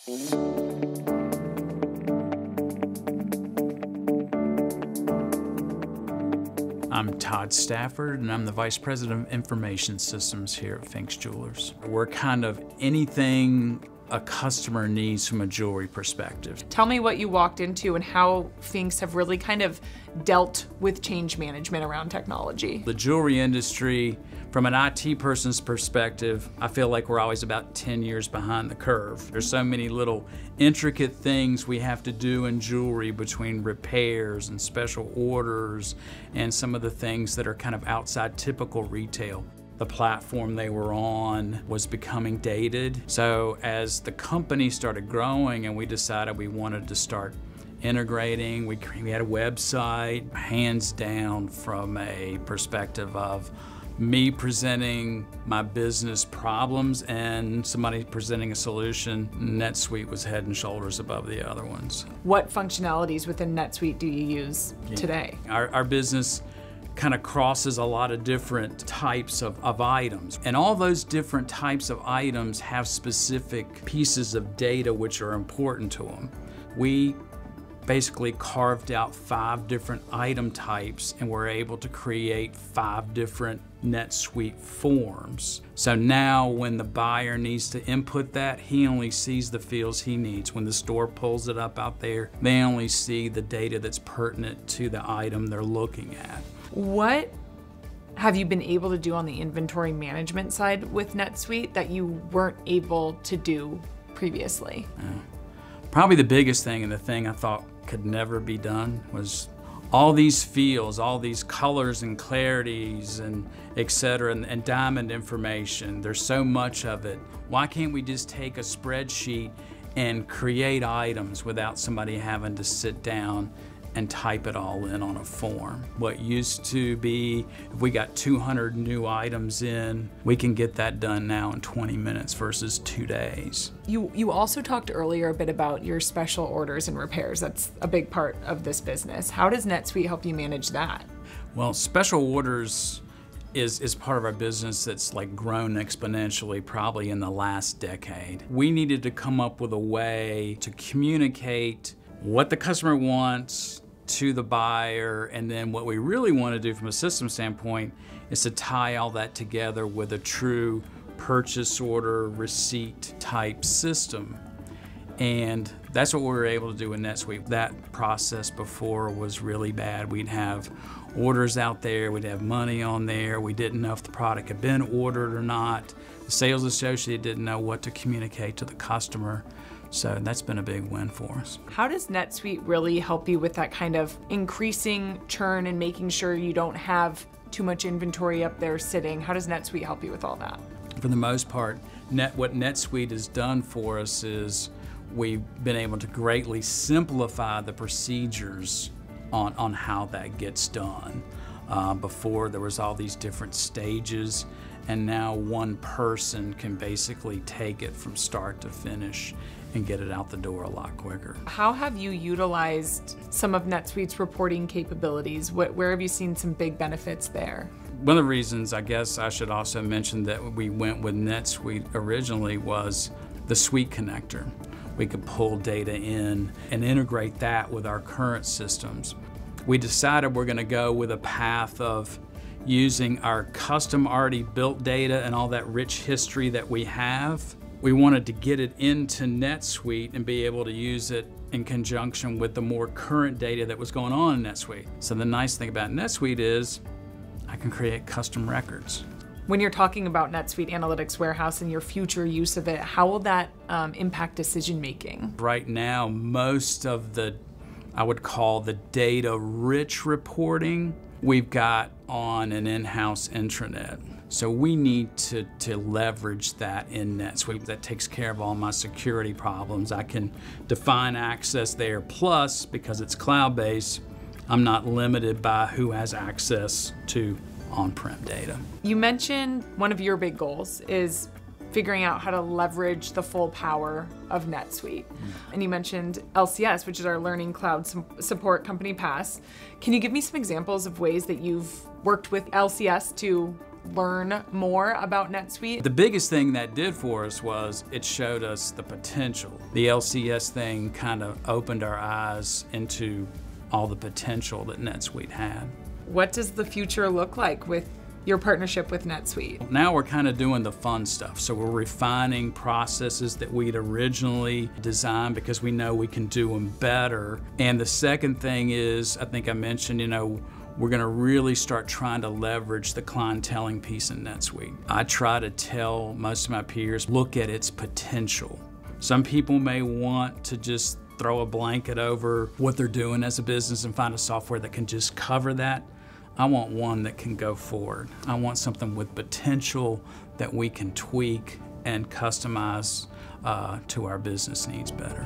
I'm Todd Stafford, and I'm the Vice President of Information Systems here at Finks Jewelers. We're kind of anything a customer needs from a jewelry perspective. Tell me what you walked into and how Finks have really kind of dealt with change management around technology. The jewelry industry, from an IT person's perspective, I feel like we're always about 10 years behind the curve. There's so many little intricate things we have to do in jewelry between repairs and special orders and some of the things that are kind of outside typical retail. The platform they were on was becoming dated. So as the company started growing and we decided we wanted to start integrating, we had a website, hands down from a perspective of me presenting my business problems and somebody presenting a solution. NetSuite was head and shoulders above the other ones. What functionalities within NetSuite do you use today? Our business kind of crosses a lot of different types of items. And all those different types of items have specific pieces of data which are important to them. We basically carved out 5 different item types and we're able to create 5 different NetSuite forms. So now when the buyer needs to input that, he only sees the fields he needs. When the store pulls it up out there, they only see the data that's pertinent to the item they're looking at. What have you been able to do on the inventory management side with NetSuite that you weren't able to do previously? Probably the biggest thing, and the thing I thought could never be done, was all these fields, all these colors and clarities and et cetera, and diamond information. There's so much of it. Why can't we just take a spreadsheet and create items without somebody having to sit down and type it all in on a form? What used to be, if we got 200 new items in, we can get that done now in 20 minutes versus 2 days. You also talked earlier a bit about your special orders and repairs. That's a big part of this business. How does NetSuite help you manage that? Well, special orders is part of our business that's like grown exponentially probably in the last decade. We needed to come up with a way to communicate what the customer wants to the buyer, and then what we really want to do from a system standpoint is to tie all that together with a true purchase order receipt type system. And that's what we were able to do in NetSuite. That process before was really bad. We'd have orders out there, we'd have money on there, we didn't know if the product had been ordered or not. The sales associate didn't know what to communicate to the customer. So that's been a big win for us. How does NetSuite really help you with that kind of increasing churn and making sure you don't have too much inventory up there sitting? How does NetSuite help you with all that? For the most part, what NetSuite has done for us is we've been able to greatly simplify the procedures on how that gets done. Before there was all these different stages, and now one person can basically take it from start to finish and get it out the door a lot quicker. How have you utilized some of NetSuite's reporting capabilities? Where have you seen some big benefits there? One of the reasons I guess I should also mention that we went with NetSuite originally was the Suite connector. We could pull data in and integrate that with our current systems. We decided we're going to go with a path of using our custom already built data and all that rich history that we have. We wanted to get it into NetSuite and be able to use it in conjunction with the more current data that was going on in NetSuite. So the nice thing about NetSuite is I can create custom records. When you're talking about NetSuite Analytics Warehouse and your future use of it, how will that impact decision making? Right now, most of the, I would call the data-rich reporting, we've got on an in-house intranet. So we need to leverage that in NetSuite. That takes care of all my security problems. I can define access there. Plus, because it's cloud-based, I'm not limited by who has access to on-prem data. You mentioned one of your big goals is figuring out how to leverage the full power of NetSuite. And you mentioned LCS, which is our Learning Cloud Support Company Pass. Can you give me some examples of ways that you've worked with LCS to learn more about NetSuite? The biggest thing that did for us was it showed us the potential. The LCS thing kind of opened our eyes into all the potential that NetSuite had. What does the future look like with your partnership with NetSuite? Now we're kind of doing the fun stuff. So we're refining processes that we'd originally designed because we know we can do them better. And the second thing is, I think I mentioned, we're going to really start trying to leverage the clienteling piece in NetSuite. I try to tell most of my peers, look at its potential. Some people may want to just throw a blanket over what they're doing as a business and find a software that can just cover that. I want one that can go forward. I want something with potential that we can tweak and customize to our business needs better.